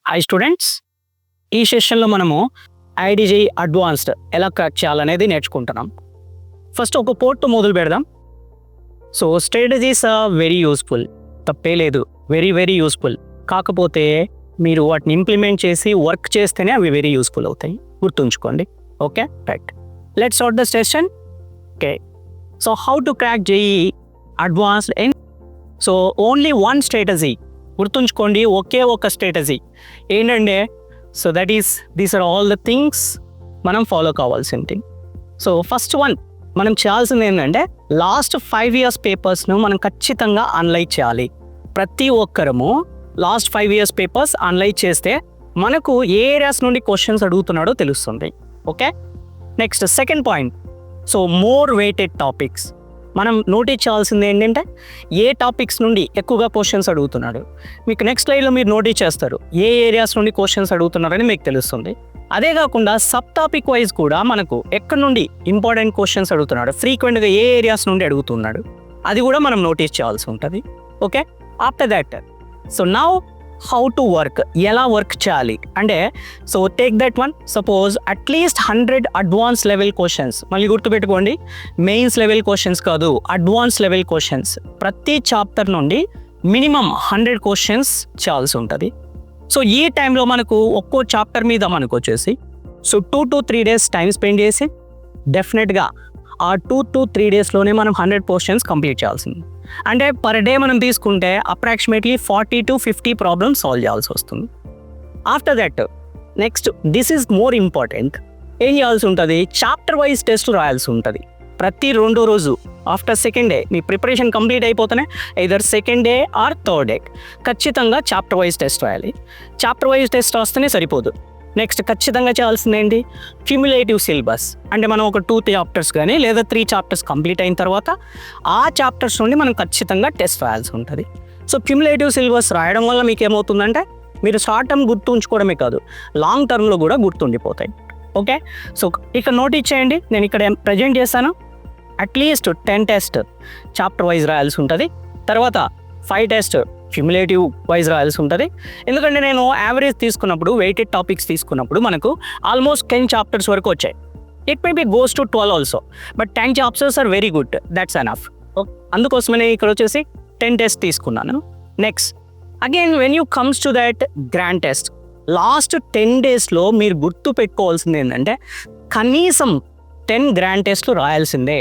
Hi students, ఈ సెషన్లో మనము ఐడిజీ అడ్వాన్స్డ్ ఎలా క్రాక్ చేయాలనేది నేర్చుకుంటున్నాం. ఫస్ట్ ఒక పోర్ట్తో మొదలు పెడదాం. So strategies are very useful, తప్పే లేదు, వెరీ వెరీ యూస్ఫుల్. కాకపోతే మీరు వాటిని ఇంప్లిమెంట్ చేసి వర్క్ చేస్తేనే అవి వెరీ యూస్ఫుల్ అవుతాయి, గుర్తుంచుకోండి. Okay, right, let's start the session. Okay, so how to crack JEE advanced in. So only one strategy, గుర్తుంచుకోండి, ఒకే ఒక స్ట్రాటజీ ఏంటంటే, so that is these are all the things మనం ఫాలో కావాల్సిన థింగ్. సో ఫస్ట్ వన్ మనం చేయాల్సింది ఏంటంటే, last 5 years పేపర్స్ను మనం ఖచ్చితంగా అనలైజ్ చేయాలి. ప్రతి ఒక్కరము లాస్ట్ 5 years పేపర్స్ అనలైజ్ చేస్తే మనకు ఏ ఏరియాస్ నుండి క్వశ్చన్స్ అడుగుతున్నాడో తెలుస్తుంది. Okay, next second point, so more weighted topics మనం నోటీస్ చేయాల్సింది ఏంటంటే, ఏ టాపిక్స్ నుండి ఎక్కువగా క్వశ్చన్స్ అడుగుతున్నాడు. మీకు నెక్స్ట్ స్లైడ్లో మీరు నోటీస్ చేస్తారు ఏ ఏరియాస్ నుండి క్వశ్చన్స్ అడుగుతున్నారని మీకు తెలుస్తుంది. అదే కాకుండా సబ్ టాపిక్ వైజ్ కూడా మనకు ఎక్కడి నుండి ఇంపార్టెంట్ క్వశ్చన్స్ అడుగుతున్నాడు, ఫ్రీక్వెంట్గా ఏ ఏరియాస్ నుండి అడుగుతున్నాడు, అది కూడా మనం నోటీస్ చేయాల్సి ఉంటుంది. Okay, after that, so now how to work, ఎలా వర్క్ చేయాలి అంటే, so take that one. Suppose at least 100 advance level questions, మళ్ళీ గుర్తుపెట్టుకోండి, మెయిన్స్ లెవెల్ క్వశ్చన్స్ కాదు, అడ్వాన్స్ లెవెల్ క్వశ్చన్స్. ప్రతి చాప్టర్ నుండి మినిమం 100 క్వశ్చన్స్ చేయాల్సి ఉంటుంది. సో ఈ టైంలో మనకు ఒక్కో చాప్టర్ మీద మనకు వచ్చేసి so 2 to 3 days time spend చేసి డెఫినెట్గా ఆ 2 to 3 daysలోనే మనం 100 క్వశ్చన్స్ కంప్లీట్ చేయాల్సింది. అంటే పర్ డే మనం తీసుకుంటే అప్రాక్సిమేట్లీ 40 to 50 ప్రాబ్లమ్స్ సాల్వ్ చేయాల్సి వస్తుంది. After that next, this is more important, ఏం చేయాల్సి ఉంటుంది, చాప్టర్ వైజ్ టెస్ట్ రాయాల్సి ఉంటుంది. ప్రతి రెండో రోజు ఆఫ్టర్ సెకండ్ డే మీ ప్రిపరేషన్ కంప్లీట్ అయిపోతేనే either second day or third day ఖచ్చితంగా చాప్టర్ వైజ్ టెస్ట్ రాయాలి. చాప్టర్ వైజ్ టెస్ట్ రాస్తేనే సరిపోదు. నెక్స్ట్ ఖచ్చితంగా చేయాల్సింది ఏంటి, క్యుములేటివ్ సిలబస్. అంటే మనం ఒక 2 chapters కానీ లేదా 3 chapters కంప్లీట్ అయిన తర్వాత ఆ చాప్టర్స్ నుండి మనం ఖచ్చితంగా టెస్ట్ రాయాల్సి ఉంటుంది. సో క్యుములేటివ్ సిలబస్ రాయడం వల్ల మీకు ఏమవుతుందంటే, మీరు షార్ట్ టర్మ్ గుర్తుంచుకోవడమే కాదు, లాంగ్ టర్మ్లో కూడా గుర్తుండిపోతాయి. ఓకే, సో ఇక్కడ నోటీస్ చేయండి, నేను ఇక్కడ ప్రజెంట్ చేశాను. అట్లీస్ట్ 10 tests చాప్టర్ వైజ్ రాయాల్సి ఉంటుంది. తర్వాత 5 tests క్యుములేటివ్ వైజ్ రాయాల్సి ఉంటుంది. ఎందుకంటే నేను యావరేజ్ తీసుకున్నప్పుడు, వెయిటెడ్ టాపిక్స్ తీసుకున్నప్పుడు మనకు ఆల్మోస్ట్ 10 chapters వరకు వచ్చాయి. It may be goes to 12 also, but 10 chapters are very good, that's enough. అందుకోసమే ఇక్కడ వచ్చేసి 10 tests తీసుకున్నాను. Next again when you comes to that grand test, last 10 daysలో మీరు గుర్తు పెట్టుకోవాల్సింది ఏంటంటే, కనీసం 10 గ్రాండ్ టెస్ట్లు రాయాల్సిందే.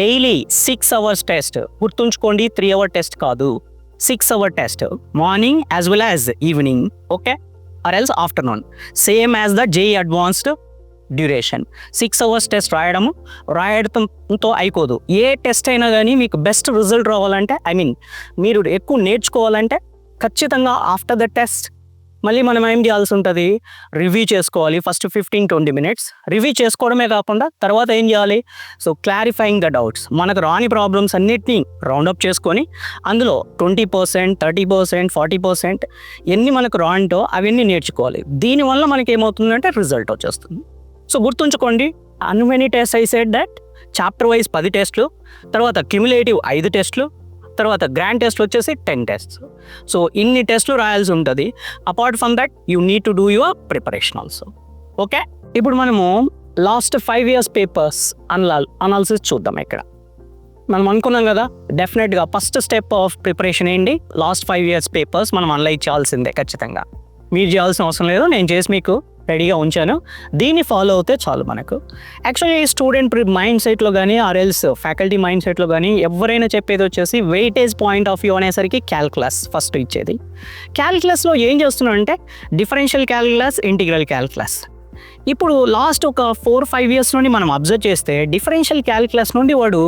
డైలీ 6 hours టెస్ట్, గుర్తుంచుకోండి, 3 hour టెస్ట్ కాదు, 6 hour test, morning as well as evening. Okay, or else afternoon, same as the JEE advanced duration. 6 hours test రాయడంతో అయిపోదు. ఏ టెస్ట్ అయినా కానీ మీకు బెస్ట్ రిజల్ట్ రావాలంటే, మీరు ఎక్కువ నేర్చుకోవాలంటే ఖచ్చితంగా ఆఫ్టర్ ద టెస్ట్ మళ్ళీ మనం ఏం చేయాల్సి ఉంటుంది, రివ్యూ చేసుకోవాలి. ఫస్ట్ 15-20 minutes రివ్యూ చేసుకోవడమే కాకుండా తర్వాత ఏం చేయాలి, సో క్లారిఫైయింగ్ ద డౌట్స్. మనకు రాని ప్రాబ్లమ్స్ అన్నిటినీ రౌండప్ చేసుకొని అందులో 20%, 30%, 40% ఎన్ని మనకు రాంటో అవన్నీ నేర్చుకోవాలి. దీనివల్ల మనకి ఏమవుతుందంటే రిజల్ట్ వచ్చేస్తుంది. సో గుర్తుంచుకోండి, అన్మెనీ test I said that, chapter wise 10 tests, తర్వాత క్యుములేటివ్ 5 tests, తర్వాత గ్రాండ్ టెస్ట్ వచ్చేసి 10 tests. సో ఇన్ని టెస్ట్లు రాయాల్సి ఉంటుంది. Apart from that you need to do your preparation also. Okay, ఇప్పుడు మనము లాస్ట్ 5 years పేపర్స్ అనాలిసిస్ చూద్దాం. ఇక్కడ మనం అనుకున్నాం కదా, డెఫినెట్గా ఫస్ట్ స్టెప్ ఆఫ్ ప్రిపరేషన్ ఏంటి, లాస్ట్ 5 years పేపర్స్ మనం అనలైజ్ చేయాల్సిందే. ఖచ్చితంగా మీరు చేయాల్సిన అవసరం లేదు, నేను చేసి మీకు రెడీగా ఉంచాను. దీన్ని ఫాలో అవుతే చాలు మనకు. యాక్చువల్లీ స్టూడెంట్ మైండ్ సెట్లో కానీ ఆర్ఎల్స్ ఫ్యాకల్టీ మైండ్ సెట్లో కానీ ఎవరైనా చెప్పేది వచ్చేసి వెయిటేజ్ పాయింట్ ఆఫ్ వ్యూ అనేసరికి క్యాల్కులస్ ఫస్ట్ ఇచ్చేది. క్యాల్కులస్లో ఏం చేస్తున్నాడంటే, డిఫరెన్షియల్ క్యాల్కులస్, ఇంటిగ్రల్ క్యాల్కులస్. ఇప్పుడు లాస్ట్ ఒక 4-5 years నుండి మనం అబ్జర్వ్ చేస్తే డిఫరెన్షియల్ క్యాల్కులస్ నుండి వాడు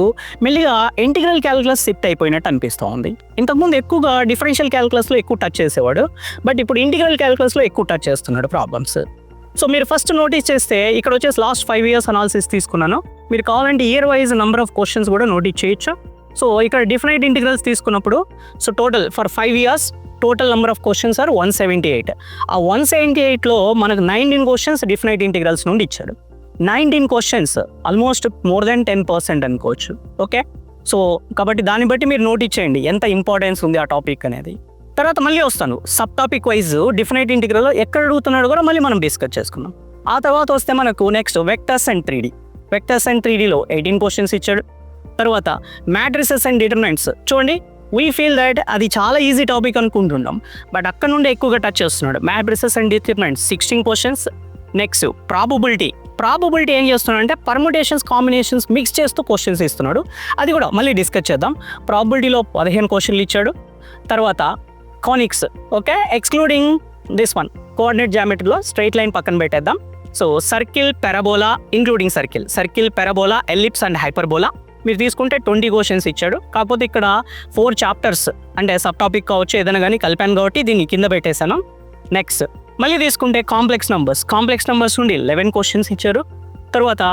మెల్లిగా ఇంటిగ్రల్ క్యాల్కులస్ షిఫ్ట్ అయిపోయినట్టు అనిపిస్తూ ఉంది. ఇంతకుముందు ఎక్కువగా డిఫరెన్షియల్ క్యాల్కులస్లో ఎక్కువ టచ్ చేసేవాడు, బట్ ఇప్పుడు ఇంటిగ్రల్ క్యాల్కులస్లో ఎక్కువ టచ్ చేస్తున్నాడు ప్రాబ్లమ్స్. సో మీరు ఫస్ట్ నోటీస్ చేస్తే ఇక్కడ వచ్చేసి లాస్ట్ 5 years అనాలిసిస్ తీసుకున్నాను. మీరు కావాలంటే year wise number of questions కూడా నోటీస్ చేయొచ్చు. సో ఇక్కడ డిఫరెంట్ ఇంటిగ్రల్స్ తీసుకున్నప్పుడు, so total for 5 years total number of questions are 178. ఆ 178లో మనకు 19 క్వశ్చన్స్ డిఫరెంట్ ఇంటిగ్రల్స్ నుండి ఇచ్చాడు. 19 క్వశ్చన్స్ ఆల్మోస్ట్ మోర్ దెన్ 10% అనుకోవచ్చు. ఓకే, సో కాబట్టి దాన్ని బట్టి మీరు నోటీస్ చేయండి ఎంత ఇంపార్టెన్స్ ఉంది ఆ టాపిక్ అనేది. తర్వాత మళ్ళీ వస్తాను సబ్ టాపిక్ వైజ్ డిఫినైట్ ఇంటిగ్రల్లో ఎక్కడ అడుగుతున్నాడు కూడా మళ్ళీ మనం డిస్కస్ చేసుకున్నాం. ఆ తర్వాత వస్తే మనకు next vectors and 3D. Vectors and 3Dలో 18 క్వశ్చన్స్ ఇచ్చాడు. తర్వాత మ్యాట్రిసెస్ అండ్ డిటర్మినెంట్స్ చూడండి, వీ ఫీల్ దట్ అది చాలా ఈజీ టాపిక్ అనుకుంటున్నాం, బట్ అక్కడ నుండి ఎక్కువగా టచ్ చేస్తున్నాడు. Matrices and determinants 16 questions. Next probability ఏం చేస్తున్నాడు అంటే పర్ముటేషన్స్ కాంబినేషన్స్ మిక్స్ చేస్తూ క్వశ్చన్స్ ఇస్తున్నాడు. అది కూడా మళ్ళీ డిస్కస్ చేద్దాం. ప్రాబబిలిటీలో 15 క్వశ్చన్లు ఇచ్చాడు. తర్వాత conics, okay, excluding this one coordinate జామెట్రీలో స్ట్రైట్ లైన్ పక్కన పెట్టేద్దాం. So circle, parabola including circle, parabola, ellipse and hyperbola మీరు తీసుకుంటే 20 క్వశ్చన్స్ ఇచ్చాడు. కాకపోతే ఇక్కడ 4 చాప్టర్స్ అంటే సబ్ టాపిక్ కావచ్చు ఏదైనా కానీ కలిపాను కాబట్టి దీన్ని కింద పెట్టేశాను. నెక్స్ట్ మళ్ళీ తీసుకుంటే కాంప్లెక్స్ నెంబర్స్ నుండి 11 క్వశ్చన్స్ ఇచ్చారు. తర్వాత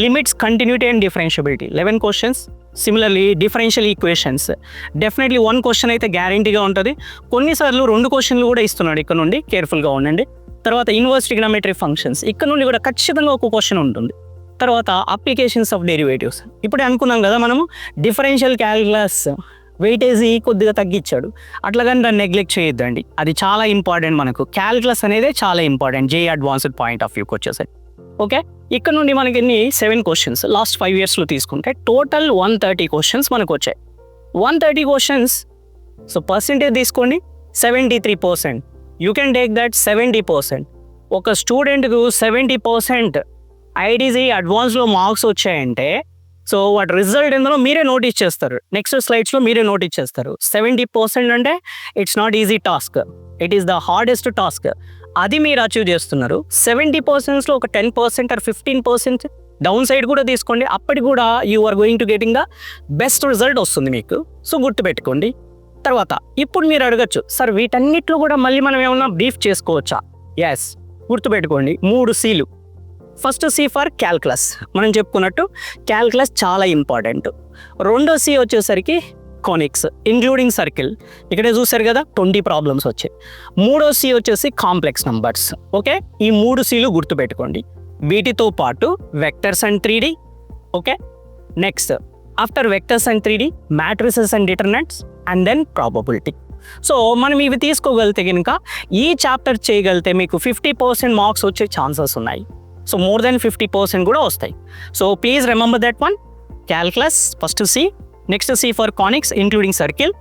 limits, continuity and differentiability 11 questions. Similarly differential equations definitely 1 question అయితే గ్యారంటీగా ఉంటుంది. కొన్నిసార్లు 2 క్వశ్చన్లు కూడా ఇస్తున్నాడు ఇక్కడ నుండి, కేర్ఫుల్గా ఉండండి. తర్వాత ఇన్వర్స్ ట్రిగ్నోమెట్రీ ఫంక్షన్స్ ఇక్కడ నుండి కూడా ఖచ్చితంగా ఒక క్వశ్చన్ ఉంటుంది. తర్వాత అప్లికేషన్స్ ఆఫ్ డెరివేటివ్స్ ఇప్పుడే అనుకున్నాం కదా మనము, డిఫరెన్షియల్ క్యాలిక్యులస్ వెయిటేజీ కొద్దిగా తగ్గించాడు, అట్లాగని దాన్ని నెగ్లెక్ట్ చేయొద్దండి. అది చాలా ఇంపార్టెంట్, మనకు క్యాలిక్యులస్ అనేది చాలా important JEE advanced point of వ్యూకి వచ్చేసరికి. ఓకే, ఇక్కడ నుండి మనకి 7 క్వశ్చన్స్ లాస్ట్ 5 ఇయర్స్లో తీసుకుంటే టోటల్ 130 క్వశ్చన్స్ మనకు వచ్చాయి. 130 క్వశ్చన్స్. సో పర్సెంటేజ్ తీసుకోండి 73%. You can take that 70%. ఒక స్టూడెంట్కు 70% ఐడిజీ అడ్వాన్స్లో మార్క్స్ వచ్చాయంటే సో వాటి రిజల్ట్ ఎందులో మీరే నోటీస్ చేస్తారు, నెక్స్ట్ స్లైడ్స్లో మీరే నోటీస్ చేస్తారు. 70% అంటే it's not easy task, it is the hardest task. అది మీరు అచీవ్ చేస్తున్నారు. 70%లో ఒక 10% ఆర్ 15% డౌన్ సైడ్ కూడా తీసుకోండి, అప్పటికి కూడా you are going to getting the best result వస్తుంది మీకు. సో గుర్తుపెట్టుకోండి. తర్వాత ఇప్పుడు మీరు అడగచ్చు, సార్ వీటన్నిటిలో కూడా మళ్ళీ మనం ఏమన్నా బ్రీఫ్ చేసుకోవచ్చా? ఎస్, గుర్తుపెట్టుకోండి 3 Cలు. ఫస్ట్ C ఫర్ క్యాల్కులస్, మనం చెప్పుకున్నట్టు క్యాల్కులస్ చాలా ఇంపార్టెంట్. రెండో C వచ్చేసరికి కానిక్స్ ఇంక్లూడింగ్ సర్కిల్, ఇక్కడే చూసారు కదా 20 ప్రాబ్లమ్స్ వచ్చాయి. మూడో C వచ్చేసి కాంప్లెక్స్ నంబర్స్. ఓకే, ఈ 3 Cలు గుర్తుపెట్టుకోండి. వీటితో పాటు vectors and 3D. Okay, next after vectors and 3D matrices and determinants and then probability. So మనం ఇవి తీసుకోగలిగితే కనుక ఈ చాప్టర్ చేయగలిగితే మీకు 50% మార్క్స్ వచ్చే ఛాన్సెస్ ఉన్నాయి. సో మోర్ దెన్ 50% కూడా వస్తాయి. So please remember that one. Calculus first C, next C for conics including circle,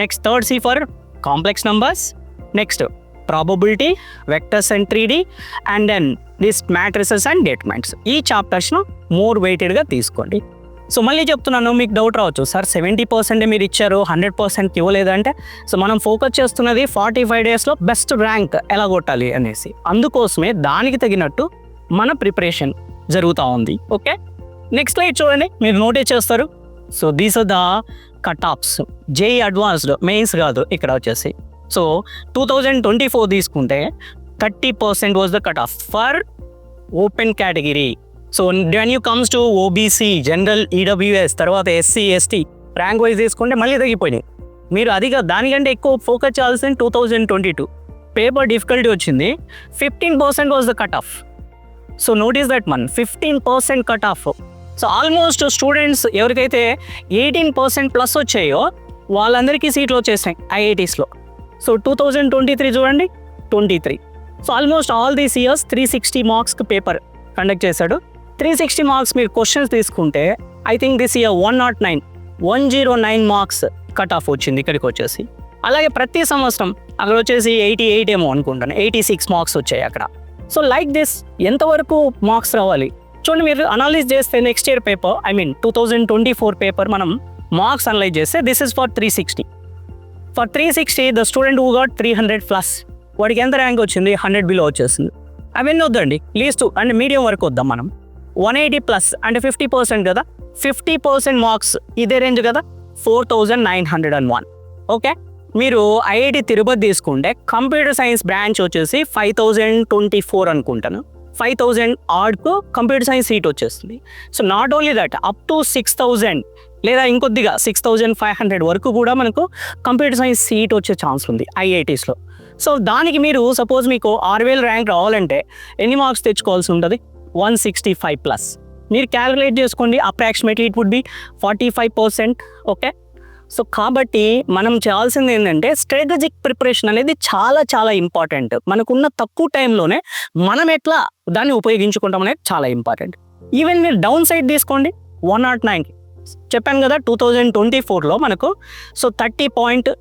next third C for complex numbers, next probability, vectors and 3D and then this matrices and determinants. ఈ చాప్టర్స్ను more వెయిటెడ్గా తీసుకోండి. So మళ్ళీ చెప్తున్నాను, మీకు doubt రావచ్చు, sir 70% మీరు ఇచ్చారు 100% ఇవ్వలేదంటే. So మనం ఫోకస్ చేస్తున్నది 45 డేస్లో బెస్ట్ ర్యాంక్ ఎలా కొట్టాలి అనేసి, అందుకోసమే దానికి తగినట్టు మన ప్రిపరేషన్ జరుగుతూ ఉంది. ఓకే, నెక్స్ట్ స్లైడ్ చూడండి, మీరు నోటీస్ చేస్తారు. So these are the cut offs JEE advanced mains కాదు ఇక్కడ వచ్చేసి. సో 2024 తీసుకుంటే 30% was the cut off for open category. So when you comes to OBC, general, EWS, తర్వాత ఎస్సీ, ఎస్టీ ర్యాంక్ వైజ్ తీసుకుంటే మళ్ళీ తగ్గిపోయినాయి. మీరు అదిగా దానికంటే ఎక్కువ ఫోకస్ చేయాల్సిన 2022 పేపర్ డిఫికల్టీ వచ్చింది. 15% was the cut of. So notice that one, 15% cut off. So almost students ఎవరికైతే 18% ప్లస్ వచ్చాయో వాళ్ళందరికీ సీట్లు వచ్చేసినాయి ఐఐటీస్లో. సో 2023 చూడండి 23. So almost all these years 360 మార్క్స్కి పేపర్ కండక్ట్ చేశాడు. 360 మార్క్స్ మీరు క్వశ్చన్స్ తీసుకుంటే I think this year 109 marks cut off వచ్చింది ఇక్కడికి వచ్చేసి. అలాగే ప్రతి సంవత్సరం అక్కడ వచ్చేసి 88 ఏమో అనుకుంటాను, 86 మార్క్స్ వచ్చాయి అక్కడ. సో లైక్ దిస్ ఎంతవరకు మార్క్స్ రావాలి చూడండి. మీరు అనలైజ్ చేస్తే next year paper, I mean 2024 paper మనం మార్క్స్ అనలైజ్ చేస్తే this is for 360. For 360 the student who got 300+, వాడికి ఎంత ర్యాంక్ వచ్చింది? 100 బిలో వచ్చేసింది. అవన్నీ వద్దండి, లీస్ట్ అంటే మీడియం వరకు వద్దాం మనం. 180+ అంటే 50% కదా, 50% మార్క్స్ ఇదే రేంజ్ కదా, 4901. ఓకే, మీరు ఐఐటి తిరుపతి తీసుకుంటే కంప్యూటర్ సైన్స్ బ్రాంచ్ వచ్చేసి 5024 అనుకుంటాను, 5000 ఆడ్కు కంప్యూటర్ సైన్స్ సీట్ వచ్చేస్తుంది. So not only that, up to 6000 లేదా ఇంకొద్దిగా 6500 వరకు కూడా మనకు కంప్యూటర్ సైన్స్ సీట్ వచ్చే ఛాన్స్ ఉంది ఐఐటీస్లో. సో దానికి మీరు సపోజ్ మీకు 6000 ర్యాంక్ రావాలంటే ఎన్ని మార్క్స్ తెచ్చుకోవాల్సి ఉంటుంది? 165+. మీరు క్యాలిక్యులేట్ చేసుకోండి, approximately it would be 45%. Okay, so కాబట్టి మనం చేయాల్సింది ఏంటంటే స్ట్రాటజిక్ ప్రిపరేషన్ అనేది చాలా చాలా ఇంపార్టెంట్. మనకున్న తక్కువ టైంలోనే మనం ఎట్లా దాన్ని ఉపయోగించుకుంటాం అనేది చాలా ఇంపార్టెంట్. ఈవెన్ మీరు డౌన్ సైడ్ తీసుకోండి 109 చెప్పాను కదా 2024లో మనకు so 30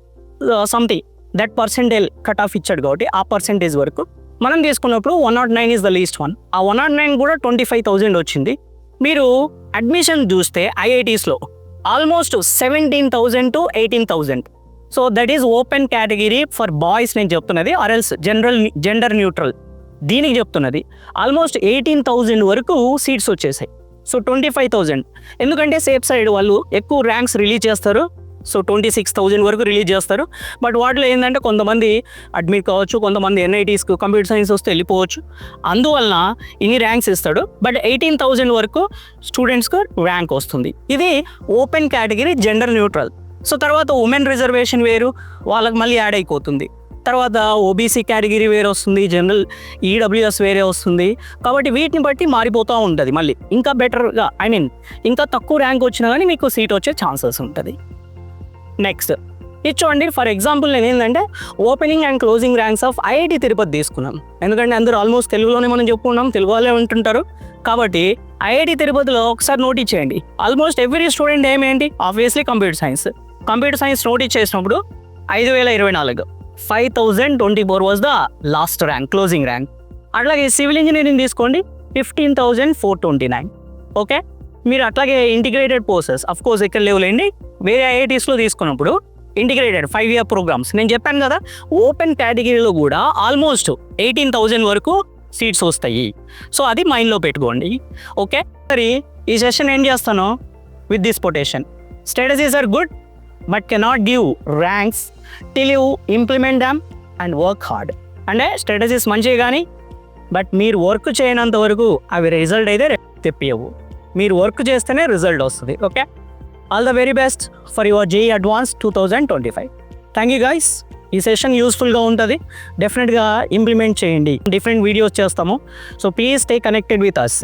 something that percentage cut off ఇచ్చాడు కాబట్టి ఆ పర్సెంటేజ్ వరకు మనం తీసుకున్నప్పుడు 109 ఈజ్ ద లీస్ట్ వన్. ఆ 109 కూడా 25,000 వచ్చింది. మీరు అడ్మిషన్ చూస్తే ఐఐటీస్లో almost 17,000 to 18,000. So that is open category for boys నేను చెప్తున్నది, ఆర్ఎల్స్ జెండర్ న్యూట్రల్ దీనికి చెప్తున్నది. ఆల్మోస్ట్ 18,000 వరకు సీట్స్ వచ్చేసాయి. సో 25,000 ఎందుకంటే సేఫ్ సైడ్ వాళ్ళు ఎక్కువ ర్యాంక్స్ రిలీజ్ చేస్తారు. సో 26,000 వరకు రిలీజ్ చేస్తారు. బట్ వాటిలో ఏంటంటే కొంతమంది అడ్మిట్ కావచ్చు, కొంతమంది ఎన్ఐటీస్కి కంప్యూటర్ సైన్స్ వస్తే వెళ్ళిపోవచ్చు. అందువలన ఇన్ని ర్యాంక్స్ ఇస్తాడు. బట్ 18,000 వరకు స్టూడెంట్స్కి ర్యాంక్ వస్తుంది. ఇది open category gender neutral. So తర్వాత ఉమెన్ రిజర్వేషన్ వేరు, వాళ్ళకి మళ్ళీ యాడ్ అయిపోతుంది. తర్వాత ఓబీసీ కేటగిరీ వేరే వస్తుంది, జనరల్ ఈడబ్ల్యూఎస్ వేరే వస్తుంది. కాబట్టి వీటిని బట్టి మారిపోతూ ఉంటుంది. మళ్ళీ ఇంకా బెటర్గా ఇంకా తక్కువ ర్యాంక్ వచ్చినా కానీ మీకు సీట్ వచ్చే ఛాన్సెస్ ఉంటుంది. నెక్స్ట్ ఇది చూడండి, ఫర్ ఎగ్జాంపుల్ నేను ఏంటంటే opening and closing ranks of IIT Tirupati తీసుకున్నాం. ఎందుకంటే అందరూ ఆల్మోస్ట్ తెలుగులోనే మనం చెప్పుకున్నాం, తెలుగు వాళ్ళే ఉంటుంటారు. కాబట్టి ఐఐటి తిరుపతిలో ఒకసారి నోటీస్ చేయండి. ఆల్మోస్ట్ ఎవ్రీ స్టూడెంట్ ఏమేంటి ఆబ్వియస్లీ కంప్యూటర్ సైన్స్ నోటీస్ చేసినప్పుడు 5,024 5,024 was the last rank, closing rank. అట్లాగే సివిల్ ఇంజనీరింగ్ తీసుకోండి 15,429. ఓకే, మీరు అట్లాగే ఇంటిగ్రేటెడ్ కోర్సెస్ అఫ్ కోర్స్ ఇక్కడ లేవులేండి, వేరే ఐఐటీస్లో తీసుకున్నప్పుడు ఇంటిగ్రేటెడ్ 5 year ప్రోగ్రామ్స్ నేను చెప్పాను కదా, ఓపెన్ కేటగిరీలో కూడా ఆల్మోస్ట్ 18,000 వరకు సీట్స్ వస్తాయి. సో అది మైండ్లో పెట్టుకోండి. ఓకే, సరే ఈ సెషన్ ఏం చేస్తాను with this quotation. Strategies are good but cannot give ranks till you implement them and work hard. అంటే స్ట్రాటజీస్ మంచివి కానీ బట్ మీరు వర్క్ చేయనంత వరకు అవి రిజల్ట్ అయితే తెప్పియవు. మీరు వర్క్ చేస్తేనే రిజల్ట్ వస్తుంది. Okay, all the very best for your JEE advance 2025. Thank you guys. ఈ సెషన్ యూస్ఫుల్గా ఉంటుంది, డెఫినెట్గా ఇంప్లిమెంట్ చేయండి. డిఫరెంట్ వీడియోస్ చేస్తాము. So please stay connected with us.